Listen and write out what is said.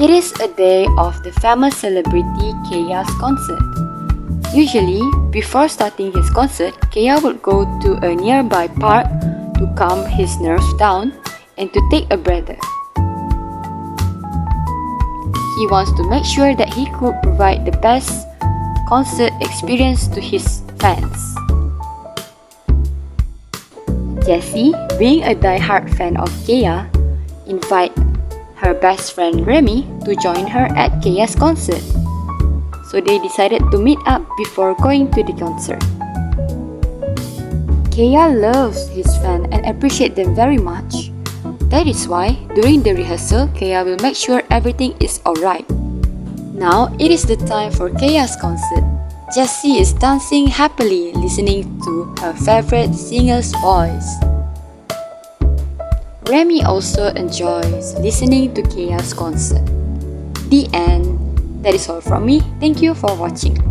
It is a day of the famous celebrity Kea's concert. Usually, before starting his concert, Kea would go to a nearby park to calm his nerves down and to take a breather. He wants to make sure that he could provide the best concert experience to his fans. Jessie, being a die-hard fan of Kea, invited her best friend Remy to join her at Kea's concert. So they decided to meet up before going to the concert. Kea loves his fans and appreciates them very much. That is why, during the rehearsal, Kea will make sure everything is alright. Now, it is the time for Kea's concert. Jessie is dancing happily, listening to her favorite singer's voice. Remy also enjoys listening to Kea's concert. The end. That is all from me. Thank you for watching.